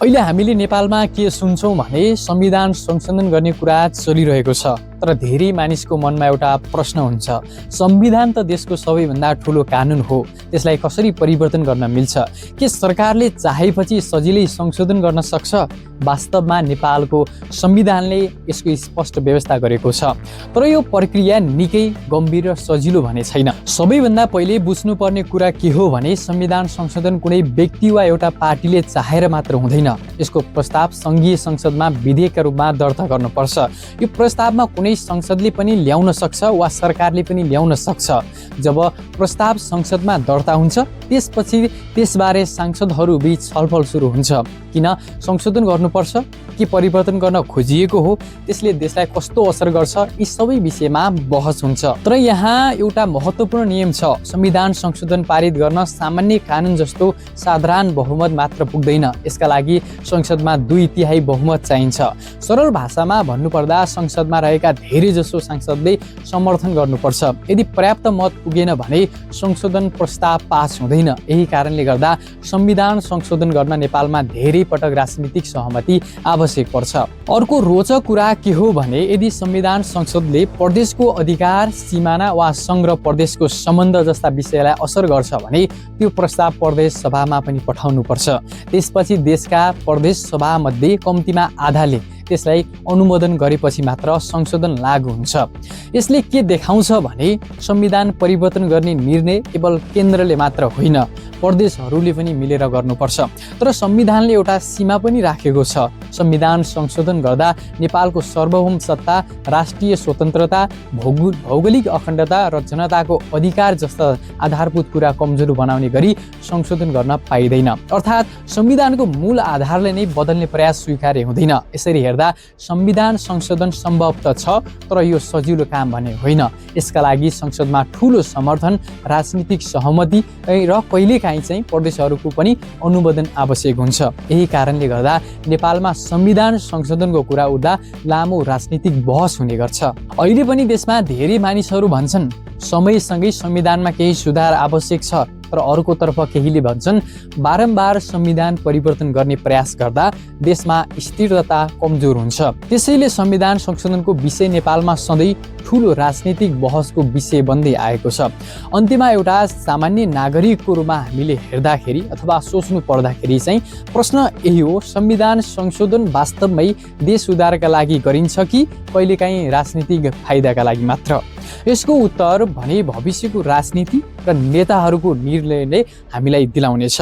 अहिले हामीले नेपालमा के सुन्छौँ भने संविधान संशोधन गर्ने कुरा चलिरहेको छ। तर धेरै मानिसको मनमा एउटा प्रश्न हुन्छ, संविधान त देशको सबैभन्दा ठुलो कानुन हो, त्यसलाई कसरी परिवर्तन गर्न मिल्छ? के सरकारले चाहेपछि सजिलै संशोधन गर्न सक्छ? वास्तवमा नेपालको संविधानले यसको स्पष्ट व्यवस्था गरेको छ, तर यो प्रक्रिया निकै गम्भीर र सजिलो भने छैन। सबैभन्दा पहिले बुझ्नुपर्ने कुरा के हो भने संविधान संशोधन कुनै व्यक्ति वा एउटा पार्टीले चाहेर मात्र हुँदैन। यसको प्रस्ताव सङ्घीय संसदमा विधेयकका रूपमा दर्ता गर्नुपर्छ। यो प्रस्तावमा कुनै संसदले पनि ल्याउन सक्छ वा सरकारले पनि ल्याउन सक्छ। जब प्रस्ताव संसदमा दर्ता हुन्छ त्यसपछि त्यसबारे सांसदहरू बीच छलफल सुरु हुन्छ। किन संशोधन गर्नुपर्छ, के परिवर्तन गर्न खोजिएको हो, त्यसले देशलाई कस्तो असर गर्छ, यी सबै विषयमा बहस हुन्छ। तर यहाँ एउटा महत्त्वपूर्ण नियम छ, संविधान संशोधन पारित गर्न सामान्य कानुन जस्तो साधारण बहुमत मात्र पुग्दैन। यसका लागि संसदमा 2/3 बहुमत चाहिन्छ। सरल भाषामा भन्नुपर्दा संसदमा रहेका धेरैजसो सांसदले समर्थन गर्नुपर्छ। यदि पर्याप्त मत पुगेन भने संशोधन प्रस्ताव पास हुँदैन। यही कारणले गर्दा संविधान संशोधन गर्न नेपालमा धेरै पटक राजनीतिक सहमति आवश्यक पर्छ। अर्को रोचक कुरा के हो भने यदि संविधान संसदले प्रदेशको अधिकार, सिमाना वा संघ र प्रदेशको सम्बन्ध जस्ता विषयलाई असर गर्छ भने त्यो प्रस्ताव प्रदेश सभामा पनि पठाउनुपर्छ। त्यसपछि देशका प्रदेश सभामध्ये कम्तीमा आधाले त्यसलाई अनुमोदन गरेपछि मात्र संशोधन लागू हुन्छ। यसले के देखाउँछ भने संविधान परिवर्तन गर्ने निर्णय केवल केन्द्रले मात्र होइन, प्रदेशहरूले पनि मिलेर गर्नुपर्छ। तर संविधानले एउटा सीमा पनि राखेको छ। संविधान संशोधन गर्दा नेपालको सार्वभौम सत्ता, राष्ट्रिय स्वतन्त्रता, भौगोलिक अखण्डता र जनताको अधिकार जस्ता आधारभूत कुरा कमजोर बनाउने गरी संशोधन गर्न पाइँदैन। अर्थात् संविधानको मूल आधारलाई नै बदल्ने प्रयास स्वीकार्य हुँदैन। यसरी हेर्दा संविधान संशोधन सम्भव त छ, तर यो सजिलो काम भने होइन। यसका लागि संसदमा ठुलो समर्थन, राजनीतिक सहमति र कहिलेकाहीँ चाहिँ प्रदेशहरूको पनि अनुमोदन आवश्यक हुन्छ। यही कारणले गर्दा नेपालमा संविधान संशोधनको कुरा उठ्दा लामो राजनीतिक बहस हुने गर्छ। अहिले पनि देशमा धेरै मानिसहरू भन्छन् समयसँगै संविधानमा केही सुधार आवश्यक छ, तर अर्कोतर्फ केहीले भन्छन् बारम्बार संविधान परिवर्तन गर्ने प्रयास गर्दा देशमा स्थिरता कमजोर हुन्छ। त्यसैले संविधान संशोधनको विषय नेपालमा सधैँ ठुलो राजनीतिक बहसको विषय बन्दै आएको छ। अन्त्यमा एउटा सामान्य नागरिकको रूपमा हामीले हेर्दाखेरि अथवा सोच्नु पर्दाखेरि चाहिँ प्रश्न यही हो, संविधान संशोधन वास्तवमै देश उद्धारका लागि गरिन्छ कि कहिलेकाहीँ राजनीतिक फाइदाका लागि मात्र? यसको उत्तर भने भविष्यको राजनीति र नेताहरूको निर्णयले हामीलाई दिलाउनेछ।